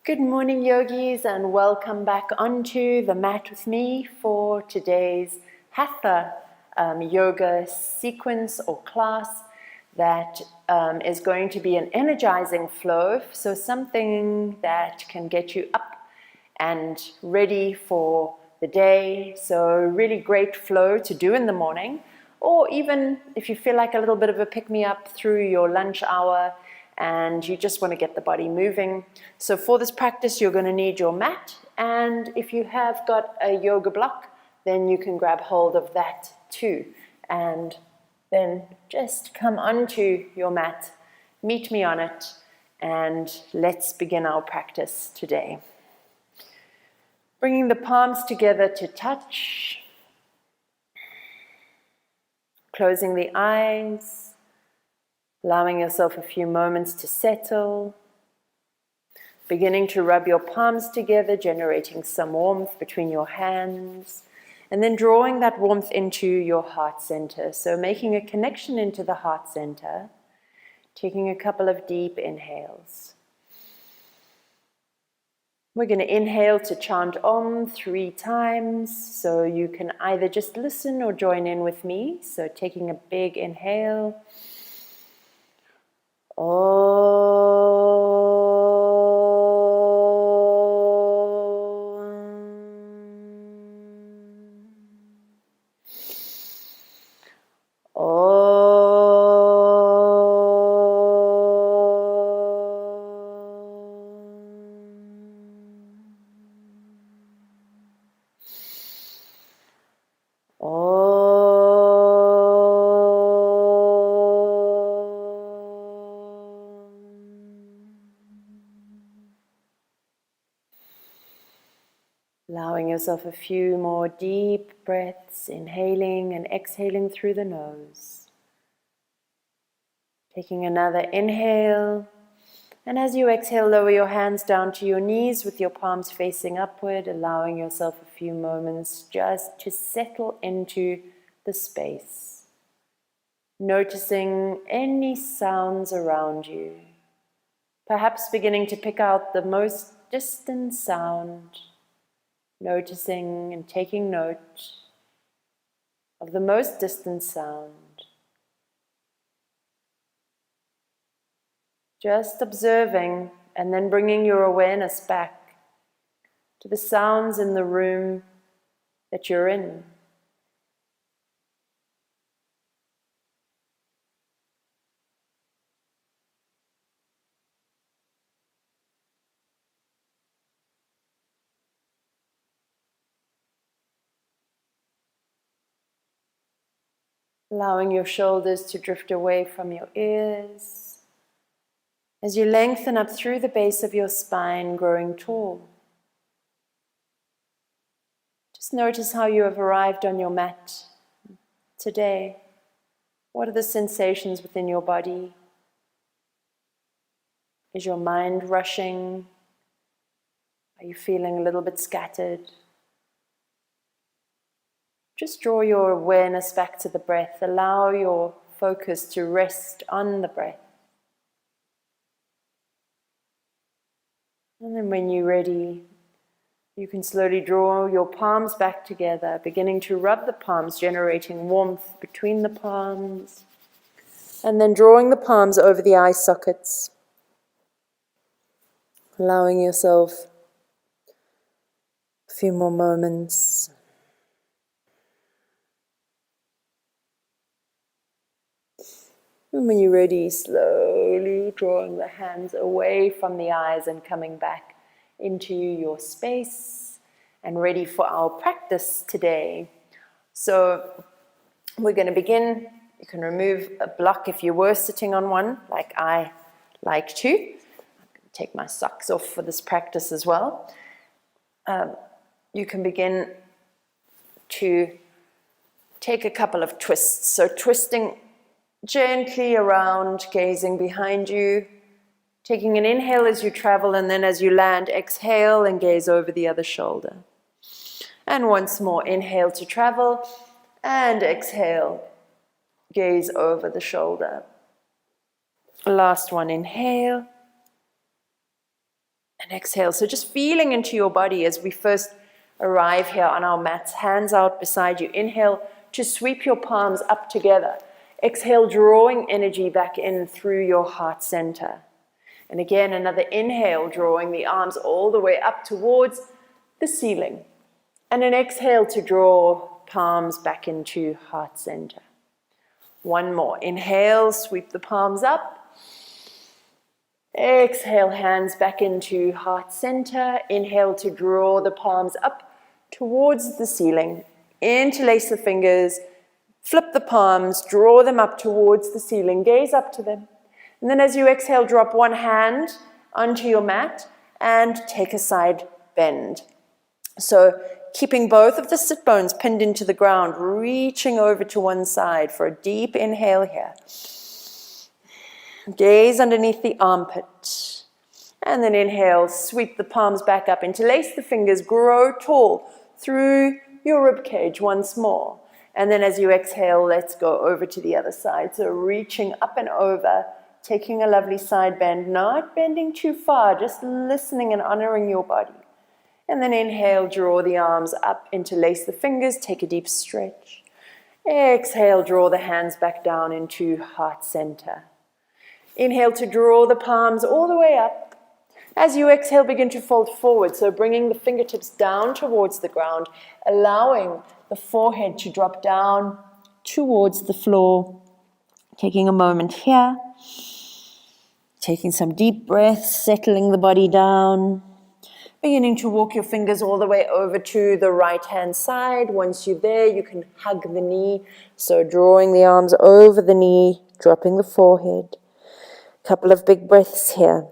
Good morning, yogis, and welcome back onto the mat with me for today's Hatha yoga sequence or class that is going to be an energizing flow, so something that can get you up and ready for the day. So really great flow to do in the morning, or even if you feel like a little bit of a pick-me-up through your lunch hour and you just want to get the body moving. So for this practice, you're going to need your mat, and if you have got a yoga block, then you can grab hold of that too. And then just come onto your mat, meet me on it, and let's begin our practice today. Bringing the palms together to touch, closing the eyes, allowing yourself a few moments to settle, beginning to rub your palms together, generating some warmth between your hands, and then drawing that warmth into your heart center. So making a connection into the heart center, taking a couple of deep inhales. We're going to inhale to chant Om 3 times, so you can either just listen or join in with me. So taking a big inhale. Allowing yourself a few more deep breaths, inhaling and exhaling through the nose. Taking another inhale, and as you exhale, lower your hands down to your knees with your palms facing upward, allowing yourself a few moments just to settle into the space. Noticing any sounds around you, perhaps beginning to pick out the most distant sound. Noticing and taking note of the most distant sound. Just observing and then bringing your awareness back to the sounds in the room that you're in. Allowing your shoulders to drift away from your ears as you lengthen up through the base of your spine, growing tall. Just notice how you have arrived on your mat today. What are the sensations within your body? Is your mind rushing? Are you feeling a little bit scattered? Just draw your awareness back to the breath. Allow your focus to rest on the breath. And then when you're ready, you can slowly draw your palms back together, beginning to rub the palms, generating warmth between the palms, and then drawing the palms over the eye sockets, allowing yourself a few more moments. And when you're ready, slowly drawing the hands away from the eyes and coming back into your space and ready for our practice today. So we're going to begin. You can remove a block if you were sitting on one, like I like to. I'm going to take my socks off for this practice as well. You can begin to take a couple of twists. So twisting gently around, gazing behind you, taking an inhale as you travel, and then as you land, exhale and gaze over the other shoulder. And once more, inhale to travel, and exhale, gaze over the shoulder. Last one, inhale, and And exhale. So just feeling into your body as we first arrive here on our mats. Hands out beside you. Inhale to sweep your palms up together. Exhale, drawing energy back in through your heart center. And again, another inhale, drawing the arms all the way up towards the ceiling. And an exhale to draw palms back into heart center. One more. Inhale, sweep the palms up. Exhale, hands back into heart center. Inhale to draw the palms up towards the ceiling. Interlace the fingers, flip the palms, draw them up towards the ceiling, gaze up to them. And then as you exhale, drop one hand onto your mat and take a side bend. So keeping both of the sit bones pinned into the ground, reaching over to one side for a deep inhale here. Gaze underneath the armpit. And then inhale, sweep the palms back up, interlace the fingers, grow tall through your rib cage once more. And then as you exhale, let's go over to the other side. So reaching up and over, taking a lovely side bend, not bending too far, just listening and honoring your body. And then inhale, draw the arms up, interlace the fingers, take a deep stretch. Exhale, draw the hands back down into heart center. Inhale to draw the palms all the way up. As you exhale, begin to fold forward. So bringing the fingertips down towards the ground, allowing the forehead to drop down towards the floor. Taking a moment here. Taking some deep breaths, settling the body down. Beginning to walk your fingers all the way over to the right-hand side. Once you're there, you can hug the knee. So drawing the arms over the knee, dropping the forehead. Couple of big breaths here.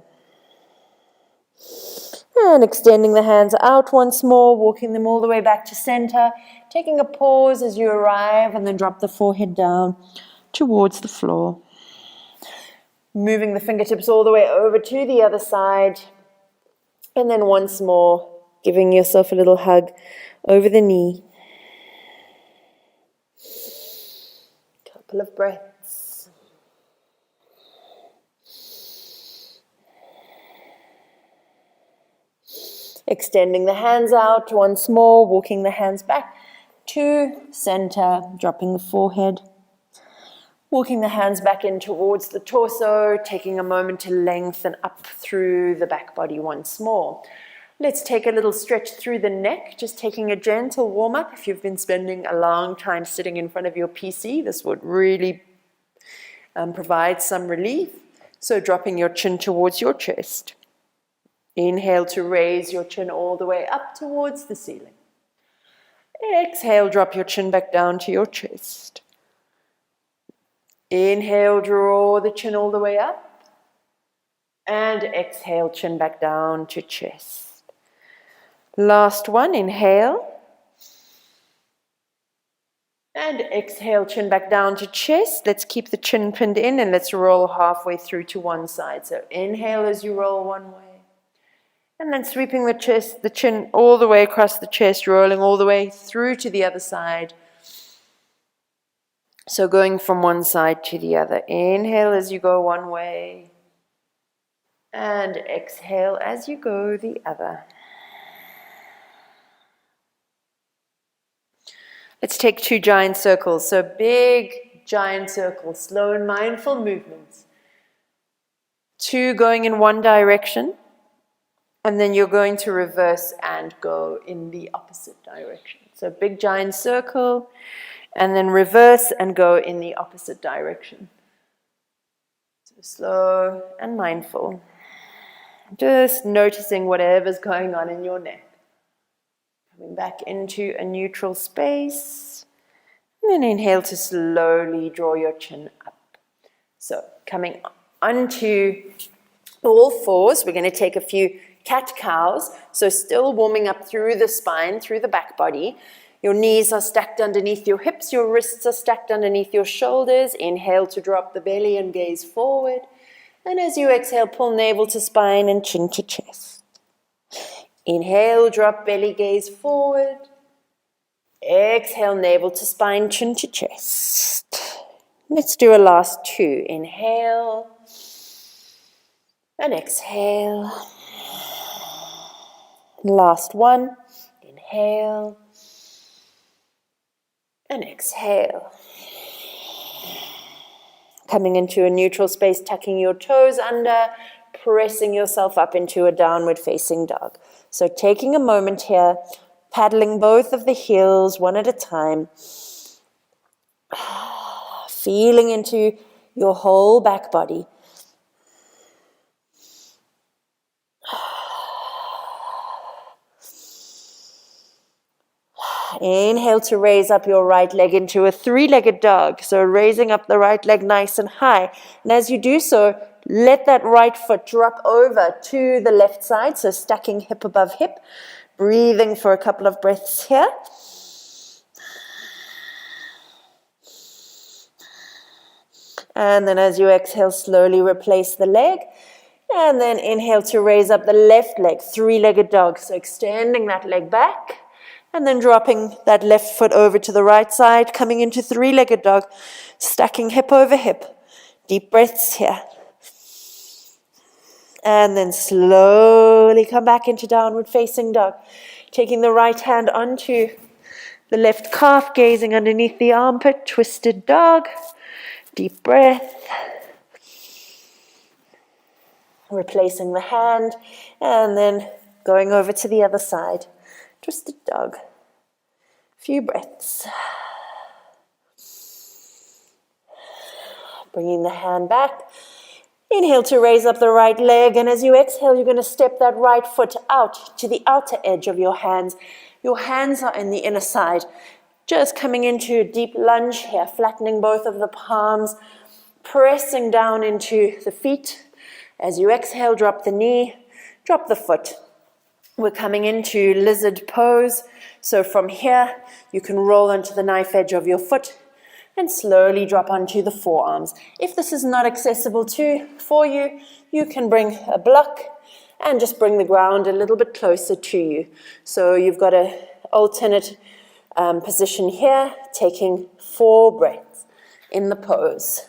And extending the hands out once more, walking them all the way back to center. Taking a pause as you arrive and then drop the forehead down towards the floor. Moving the fingertips all the way over to the other side. And then once more, giving yourself a little hug over the knee. Couple of breaths. Extending the hands out once more, walking the hands back to center, dropping the forehead. Walking the hands back in towards the torso, taking a moment to lengthen up through the back body once more. Let's take a little stretch through the neck, just taking a gentle warm-up. If you've been spending a long time sitting in front of your PC, this would really provide some relief. So dropping your chin towards your chest. Inhale to raise your chin all the way up towards the ceiling. Exhale, drop your chin back down to your chest. Inhale, draw the chin all the way up. And exhale, chin back down to chest. Last one, inhale. And exhale, chin back down to chest. Let's keep the chin pinned in and let's roll halfway through to one side. So inhale as you roll one way. And then sweeping the chin all the way across the chest, rolling all the way through to the other side. So going from one side to the other. Inhale as you go one way. And exhale as you go the other. Let's take 2 giant circles. So big giant circles, slow and mindful movements. 2 going in one direction. And then you're going to reverse and go in the opposite direction. So big giant circle. And then reverse and go in the opposite direction. So slow and mindful. Just noticing whatever's going on in your neck. Coming back into a neutral space. And then inhale to slowly draw your chin up. So coming onto all fours, we're going to take a few cat-cows. So still warming up through the spine, through the back body. Your knees are stacked underneath your hips. Your wrists are stacked underneath your shoulders. Inhale to drop the belly and gaze forward. And as you exhale, pull navel to spine and chin to chest. Inhale, drop belly, gaze forward. Exhale, navel to spine, chin to chest. Let's do a last 2. Inhale. And exhale. Last one. Inhale and exhale. Coming into a neutral space, tucking your toes under, pressing yourself up into a downward facing dog. So taking a moment here, paddling both of the heels one at a time, feeling into your whole back body. Inhale to raise up your right leg into a three-legged dog. So raising up the right leg nice and high. And as you do so, let that right foot drop over to the left side. So stacking hip above hip. Breathing for a couple of breaths here. And then as you exhale, slowly replace the leg. And then inhale to raise up the left leg, three-legged dog. So extending that leg back. And then dropping that left foot over to the right side, coming into three-legged dog, stacking hip over hip. Deep breaths here. And then slowly come back into downward facing dog. Taking the right hand onto the left calf, gazing underneath the armpit, twisted dog. Deep breath. Replacing the hand, and then going over to the other side. Twisted dog. Few breaths. Bringing the hand back. Inhale to raise up the right leg, and as you exhale, you're going to step that right foot out to the outer edge of your hands. Your hands are in the inner side. Just coming into a deep lunge here, flattening both of the palms, pressing down into the feet. As you exhale, drop the knee, drop the foot. We're coming into lizard pose. So from here, you can roll onto the knife edge of your foot and slowly drop onto the forearms. If this is not accessible for you, you can bring a block and just bring the ground a little bit closer to you. So you've got an alternate position here, taking 4 breaths in the pose.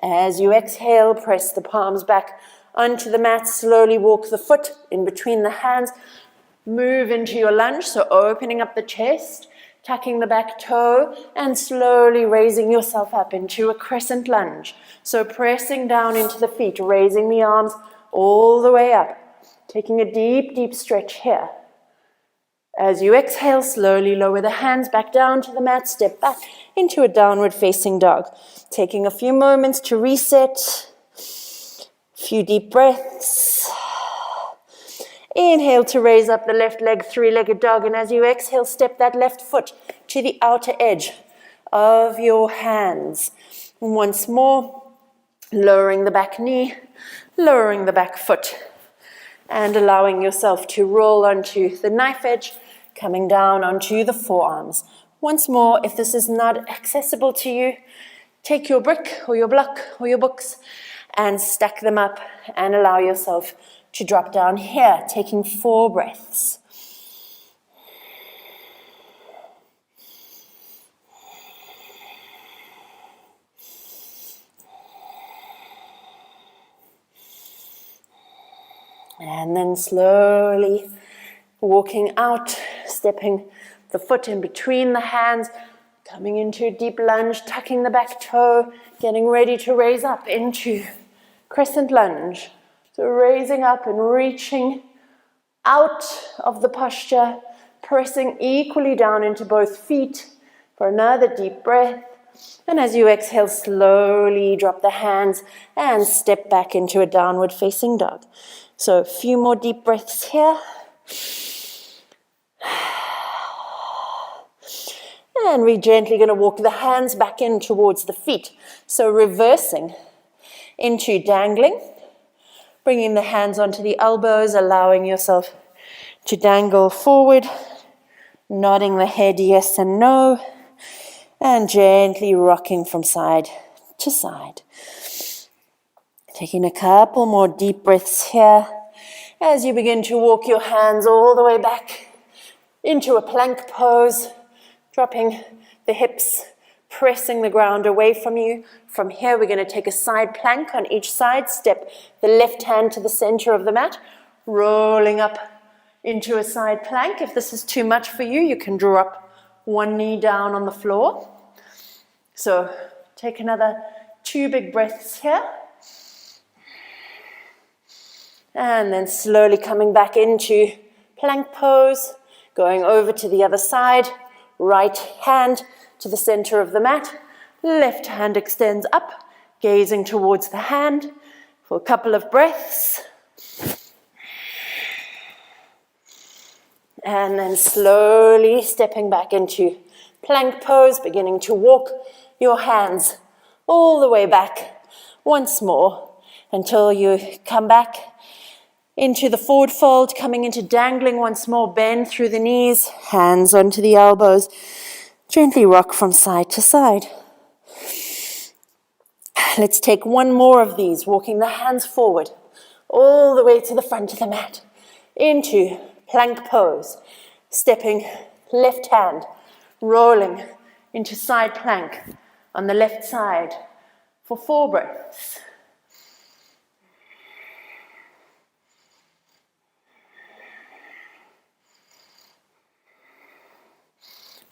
As you exhale, press the palms back onto the mat. Slowly walk the foot in between the hands. Move into your lunge, so opening up the chest, tucking the back toe, and slowly raising yourself up into a crescent lunge. So pressing down into the feet, raising the arms all the way up. Taking a deep, deep stretch here. As you exhale, slowly lower the hands back down to the mat, step back into a downward facing dog. Taking a few moments to reset. Few deep breaths. Inhale to raise up the left leg, three-legged dog. And as you exhale, step that left foot to the outer edge of your hands. And once more, lowering the back knee, lowering the back foot. And allowing yourself to roll onto the knife edge, coming down onto the forearms. Once more, if this is not accessible to you, take your brick or your block or your books and stack them up and allow yourself to drop down here, taking 4 breaths. And then slowly walking out, stepping the foot in between the hands, coming into a deep lunge, tucking the back toe, getting ready to raise up into crescent lunge. So raising up and reaching out of the posture, pressing equally down into both feet for another deep breath. And as you exhale, slowly drop the hands and step back into a downward facing dog. So a few more deep breaths here. And we're gently going to walk the hands back in towards the feet. So reversing into dangling, bringing the hands onto the elbows, allowing yourself to dangle forward, nodding the head yes and no, and gently rocking from side to side. Taking a couple more deep breaths here as you begin to walk your hands all the way back into a plank pose, dropping the hips pressing the ground away from you. From here, we're going to take a side plank on each side. Step the left hand to the center of the mat, rolling up into a side plank. If this is too much for you, you can draw up one knee down on the floor. So take another 2 big breaths here. And then slowly coming back into plank pose, going over to the other side, right hand to the center of the mat, left hand extends up, gazing towards the hand for a couple of breaths. And then slowly stepping back into plank pose, beginning to walk your hands all the way back once more until you come back into the forward fold, coming into dangling once more. Bend through the knees, hands onto the elbows. Gently rock from side to side. Let's take one more of these, walking the hands forward all the way to the front of the mat into plank pose, stepping left hand, rolling into side plank on the left side for 4 breaths.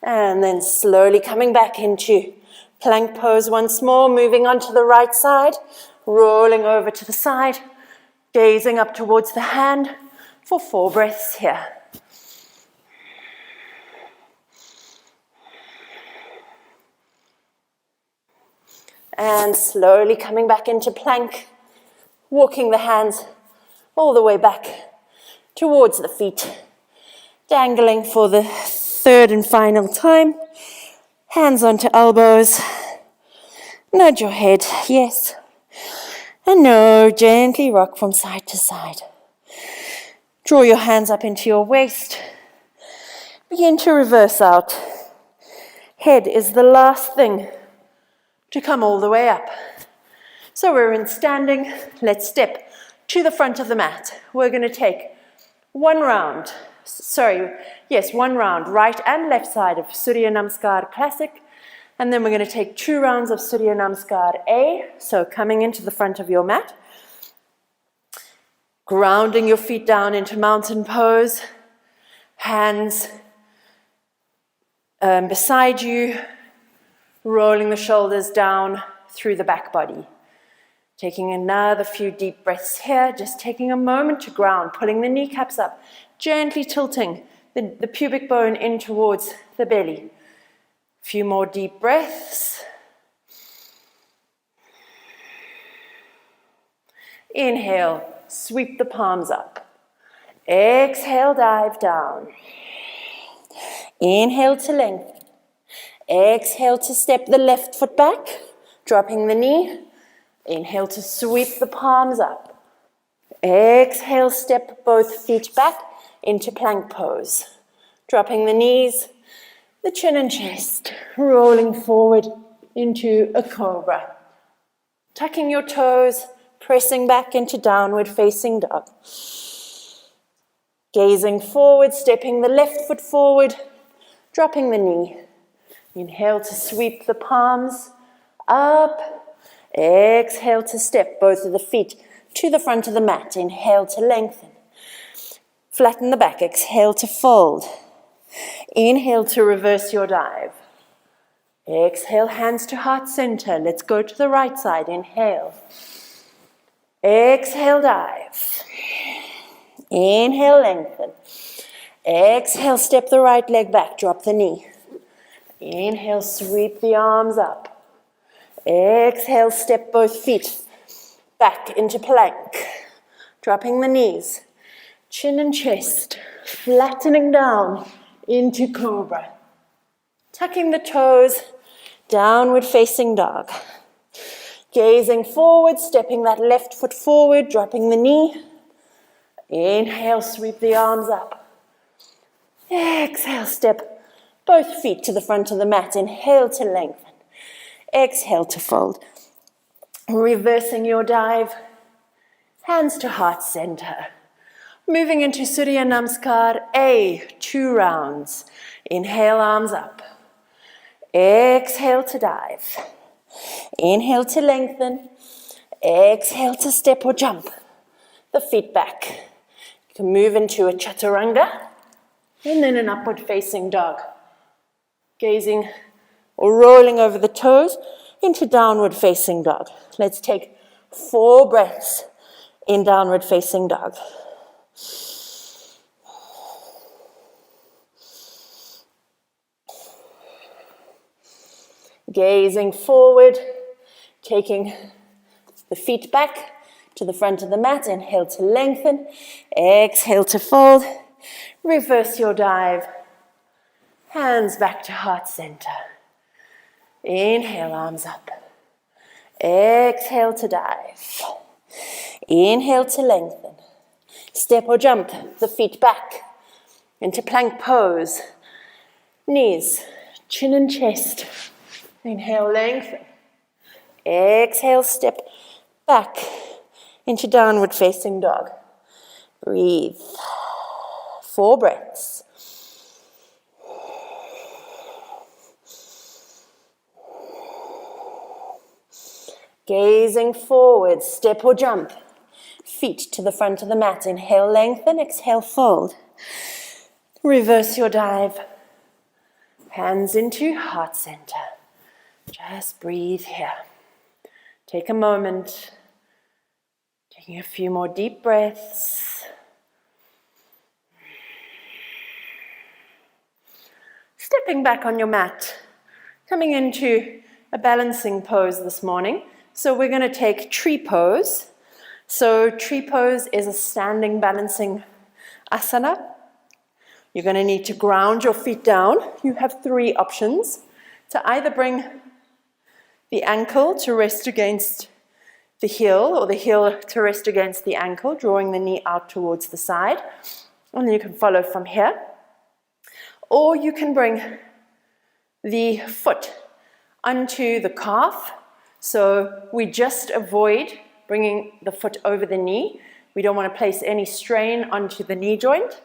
And then slowly coming back into plank pose once more, moving onto the right side, rolling over to the side, gazing up towards the hand for 4 breaths here. And slowly coming back into plank, walking the hands all the way back towards the feet, dangling for the 3rd and final time, hands onto elbows, nudge your head, yes, and no, gently rock from side to side. Draw your hands up into your waist, begin to reverse out. Head is the last thing to come all the way up. So we're in standing, let's step to the front of the mat. We're going to take one round, right and left side of Surya Namaskar Classic. And then we're going to take 2 rounds of Surya Namaskar A. So coming into the front of your mat, grounding your feet down into mountain pose, hands beside you, rolling the shoulders down through the back body. Taking another few deep breaths here, just taking a moment to ground, pulling the kneecaps up, gently tilting the pubic bone in towards the belly. A few more deep breaths. Inhale, sweep the palms up. Exhale, dive down. Inhale to lengthen. Exhale to step the left foot back, dropping the knee. Inhale to sweep the palms up. Exhale, step both feet back into plank pose. Dropping the knees, the chin and chest, rolling forward into a cobra. Tucking your toes, pressing back into downward facing dog. Gazing forward, stepping the left foot forward, dropping the knee. Inhale to sweep the palms up. Exhale to step both of the feet to the front of the mat. Inhale to lengthen. Flatten the back. Exhale to fold. Inhale to reverse your dive. Exhale, hands to heart center. Let's go to the right side. Inhale. Exhale, dive. Inhale, lengthen. Exhale, step the right leg back. Drop the knee. Inhale, sweep the arms up. Exhale, step both feet back into plank. Dropping the knees, chin and chest, flattening down into cobra. Tucking the toes, downward facing dog. Gazing forward, stepping that left foot forward, dropping the knee. Inhale, sweep the arms up. Exhale, step both feet to the front of the mat. Inhale to lengthen. Exhale to fold. Reversing your dive. Hands to heart center. Moving into Surya Namaskar A, 2 rounds. Inhale, arms up. Exhale to dive. Inhale to lengthen. Exhale to step or jump. The feet back. You can move into a chaturanga and then an upward facing dog. Gazing or rolling over the toes into downward facing dog. Let's take 4 breaths in downward facing dog. Gazing forward, taking the feet back to the front of the mat. Inhale to lengthen. Exhale to fold. Reverse your dive. Hands back to heart center. Inhale, arms up. Exhale to dive. Inhale to lengthen. Step or jump the feet back into plank pose. Knees, chin and chest. Inhale, lengthen. Exhale, step back into downward facing dog. Breathe. 4 breaths. Gazing forward, step or jump. Feet to the front of the mat. Inhale, lengthen. Exhale, fold. Reverse your dive. Hands into heart center. Just breathe here. Take a moment. Taking a few more deep breaths. Stepping back on your mat. Coming into a balancing pose this morning. So we're going to take tree pose. So tree pose is a standing balancing asana. You're going to need to ground your feet down. You have 3 options. To either bring the ankle to rest against the heel, or the heel to rest against the ankle, drawing the knee out towards the side. And then you can follow from here. Or you can bring the foot onto the calf. So we just avoid bringing the foot over the knee. We don't want to place any strain onto the knee joint.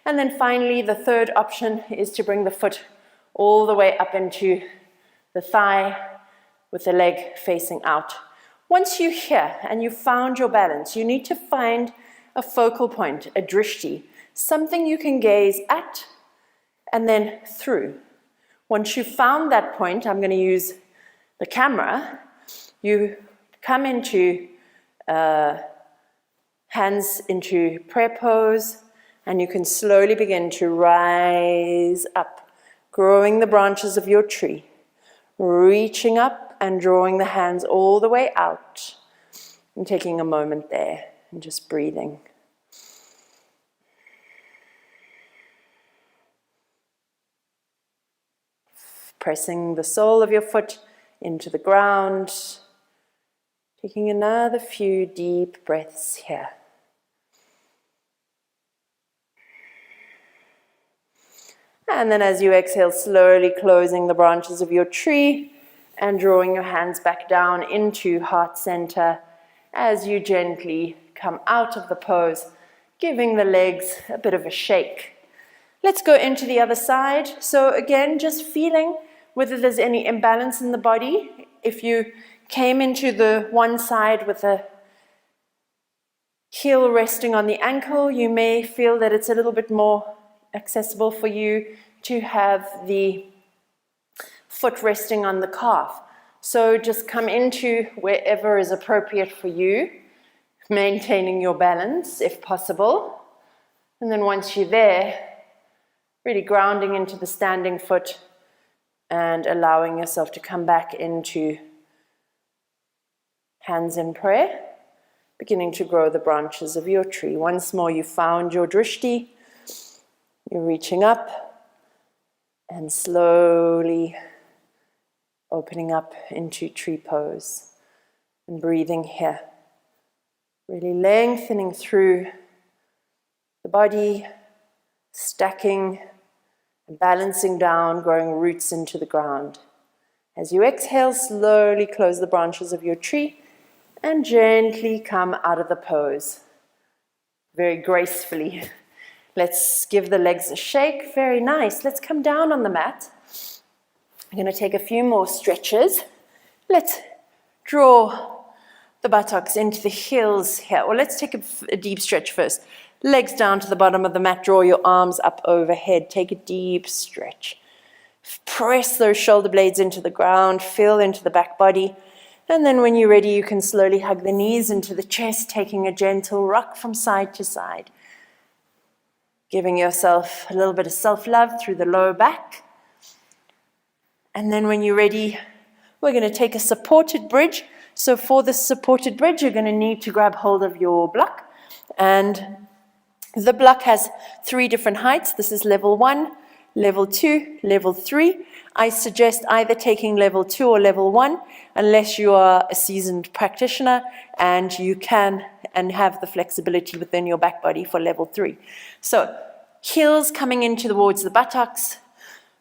And then finally, the third option is to bring the foot all the way up into the thigh with the leg facing out. Once you're here and you've found your balance, you need to find a focal point, a drishti, something you can gaze at and then through. Once you've found that point, I'm going to use the camera. You come into hands into prayer pose, and you can slowly begin to rise up, growing the branches of your tree, reaching up and drawing the hands all the way out, and taking a moment there and just breathing. Pressing the sole of your foot into the ground, taking another few deep breaths here. And then as you exhale, slowly closing the branches of your tree and drawing your hands back down into heart center as you gently come out of the pose, giving the legs a bit of a shake. Let's go into the other side. So again, just feeling whether there's any imbalance in the body. If you came into the one side with the heel resting on the ankle, you may feel that it's a little bit more accessible for you to have the foot resting on the calf. So just come into wherever is appropriate for you, maintaining your balance if possible. And then once you're there, really grounding into the standing foot and allowing yourself to come back into hands in prayer, beginning to grow the branches of your tree. Once more, you found your drishti. You're reaching up and slowly opening up into tree pose and breathing here. Really lengthening through the body, stacking and balancing down, growing roots into the ground. As you exhale, slowly close the branches of your tree and gently come out of the pose, very gracefully. Let's give the legs a shake. Very nice. Let's come down on the mat. I'm going to take a few more stretches. Let's draw the buttocks into the heels here. Or let's take a deep stretch first. Legs down to the bottom of the mat. Draw your arms up overhead. Take a deep stretch. Press those shoulder blades into the ground. Feel into the back body. And then when you're ready, you can slowly hug the knees into the chest, taking a gentle rock from side to side. Giving yourself a little bit of self-love through the lower back. And then when you're ready, we're going to take a supported bridge. So for this supported bridge, you're going to need to grab hold of your block. And the block has 3 different heights. This is level 1, level 2, level 3. I suggest either taking level 2 or level 1, unless you are a seasoned practitioner and you can and have the flexibility within your back body for level 3. So heels coming in towards the buttocks,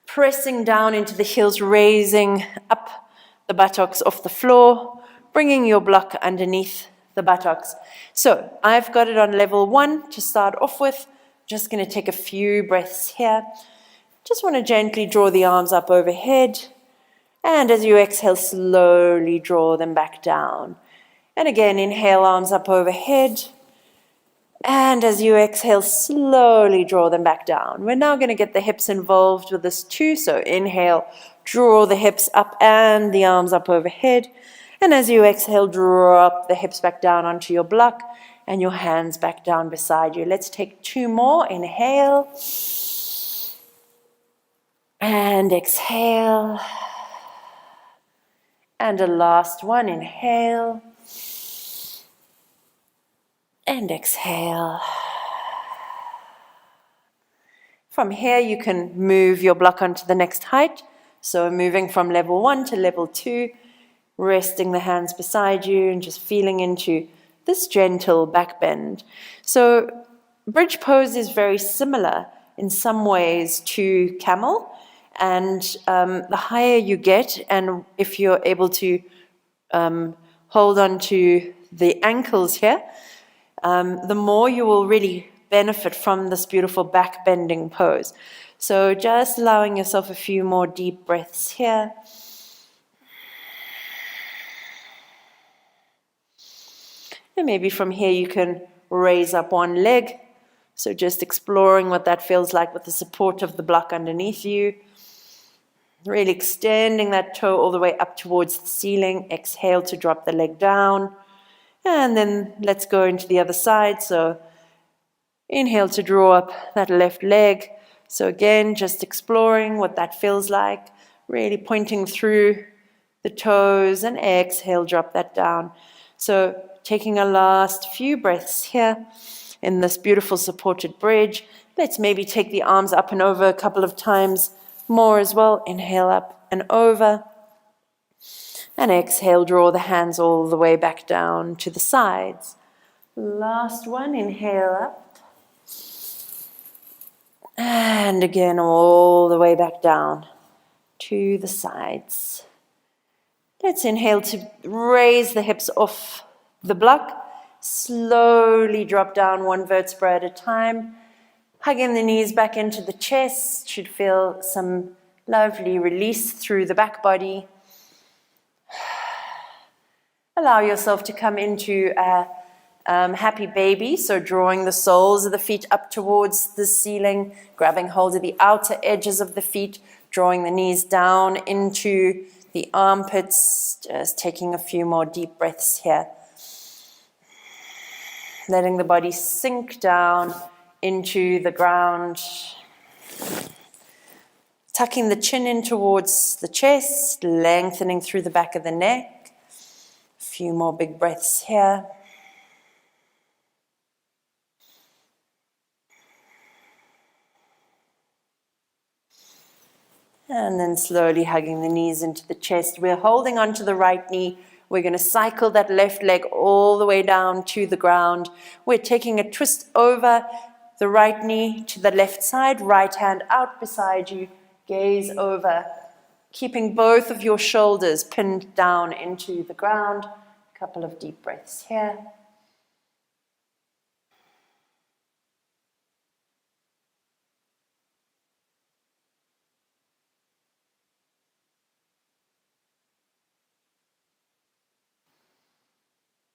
pressing down into the heels, raising up the buttocks off the floor, bringing your block underneath the buttocks. So I've got it on level 1 to start off with. Just going to take a few breaths here. Just want to gently draw the arms up overhead. And as you exhale, slowly draw them back down. And again, inhale, arms up overhead. And as you exhale, slowly draw them back down. We're now going to get the hips involved with this too. So inhale, draw the hips up and the arms up overhead. And as you exhale, drop the hips back down onto your block and your hands back down beside you. Let's take 2 more. Inhale. And exhale. And a last one. Inhale. And exhale. From here, you can move your block onto the next height. So moving from level 1 to level 2, resting the hands beside you and just feeling into this gentle back bend. So bridge pose is very similar in some ways to camel. And the higher you get, and if you're able to hold on to the ankles here, the more you will really benefit from this beautiful back bending pose. So just allowing yourself a few more deep breaths here. And maybe from here you can raise up one leg. So just exploring what that feels like with the support of the block underneath you. Really extending that toe all the way up towards the ceiling. Exhale to drop the leg down. And then let's go into the other side. So inhale to draw up that left leg. So again, just exploring what that feels like. Really pointing through the toes and exhale, drop that down. So taking a last few breaths here in this beautiful supported bridge. Let's maybe take the arms up and over a couple of times more as well. Inhale up and over. And exhale, draw the hands all the way back down to the sides. Last one, inhale up. And again, all the way back down to the sides. Let's inhale to raise the hips off the block. Slowly drop down one vertebra at a time. Hugging the knees back into the chest. Should feel some lovely release through the back body. Allow yourself to come into a happy baby, so drawing the soles of the feet up towards the ceiling, grabbing hold of the outer edges of the feet, drawing the knees down into the armpits, just taking a few more deep breaths here. Letting the body sink down into the ground. Tucking the chin in towards the chest, lengthening through the back of the neck. A few more big breaths here. And then slowly hugging the knees into the chest. We're holding onto the right knee. We're going to cycle that left leg all the way down to the ground. We're taking a twist over the right knee to the left side, right hand out beside you, gaze over, keeping both of your shoulders pinned down into the ground. A couple of deep breaths here.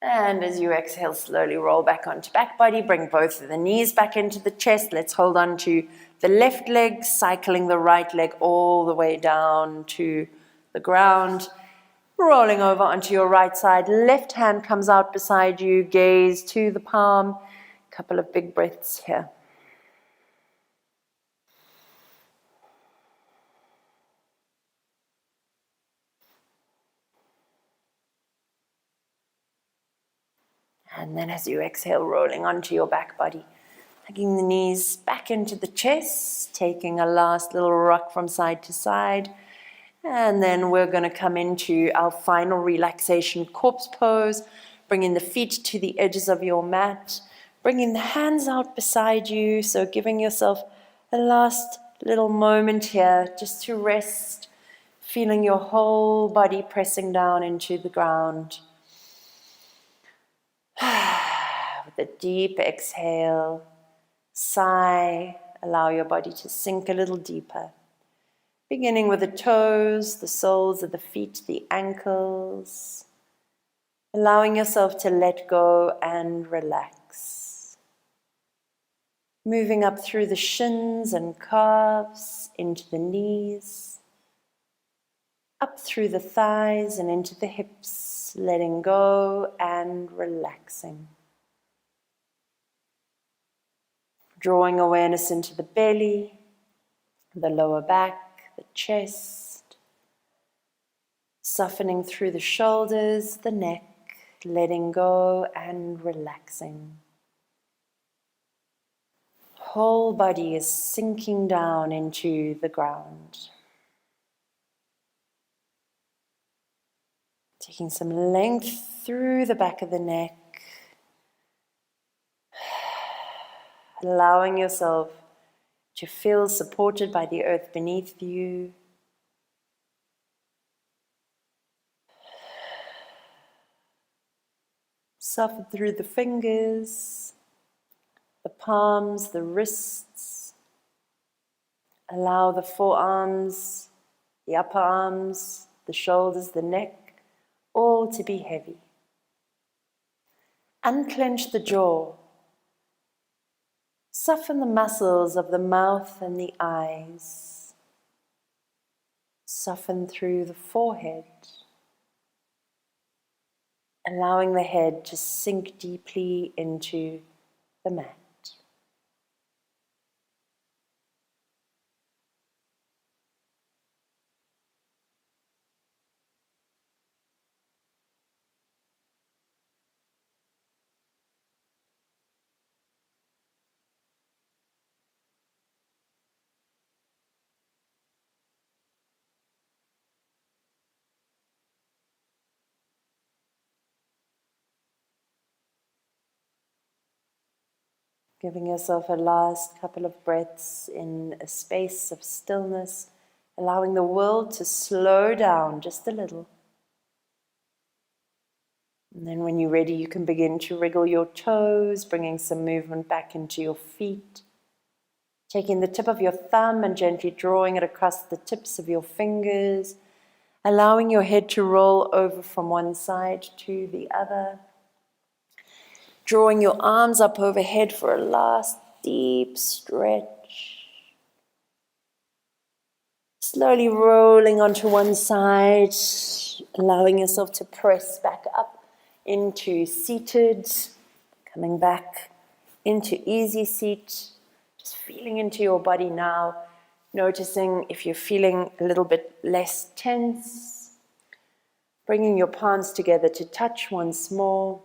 And as you exhale, slowly roll back onto back body. Bring both of the knees back into the chest. Let's hold on to the left leg, cycling the right leg all the way down to the ground. Rolling over onto your right side. Left hand comes out beside you. Gaze to the palm. Couple of big breaths here. And then as you exhale, rolling onto your back body. Hugging the knees back into the chest, taking a last little rock from side to side. And then we're going to come into our final relaxation corpse pose, bringing the feet to the edges of your mat, bringing the hands out beside you, so giving yourself a last little moment here just to rest, feeling your whole body pressing down into the ground. With a deep exhale, sigh, allow your body to sink a little deeper. Beginning with the toes, the soles of the feet, the ankles. Allowing yourself to let go and relax. Moving up through the shins and calves, into the knees. Up through the thighs and into the hips, letting go and relaxing. Drawing awareness into the belly, the lower back, the chest, softening through the shoulders, the neck, letting go and relaxing. Whole body is sinking down into the ground. Taking some length through the back of the neck, allowing yourself to feel supported by the earth beneath you. Soften through the fingers, the palms, the wrists. Allow the forearms, the upper arms, the shoulders, the neck, all to be heavy. Unclench the jaw. Soften the muscles of the mouth and the eyes. Soften through the forehead. Allowing the head to sink deeply into the mat. Giving yourself a last couple of breaths in a space of stillness, allowing the world to slow down just a little. And then when you're ready, you can begin to wriggle your toes, bringing some movement back into your feet. Taking the tip of your thumb and gently drawing it across the tips of your fingers, allowing your head to roll over from one side to the other. Drawing your arms up overhead for a last deep stretch. Slowly rolling onto one side, allowing yourself to press back up into seated, coming back into easy seat, just feeling into your body now, noticing if you're feeling a little bit less tense, bringing your palms together to touch once more.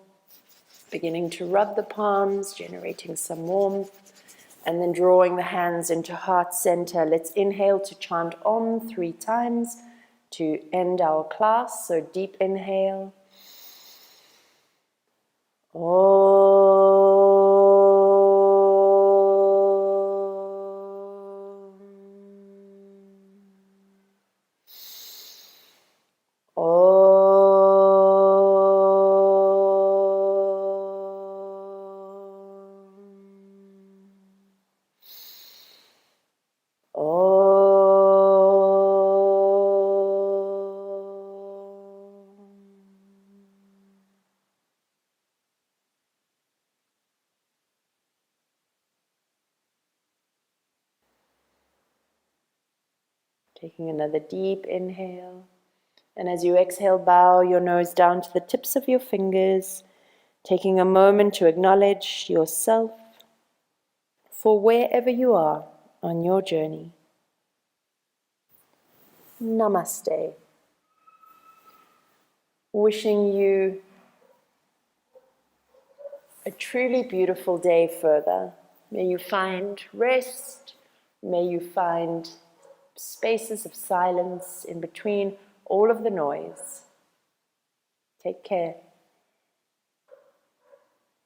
Beginning to rub the palms, generating some warmth, and then drawing the hands into heart center. Let's inhale to chant Om 3 times to end our class. So deep inhale. Om. Taking another deep inhale. And as you exhale, bow your nose down to the tips of your fingers, taking a moment to acknowledge yourself for wherever you are on your journey. Namaste. Wishing you a truly beautiful day further. May you find rest. May you find spaces of silence in between all of the noise. Take care.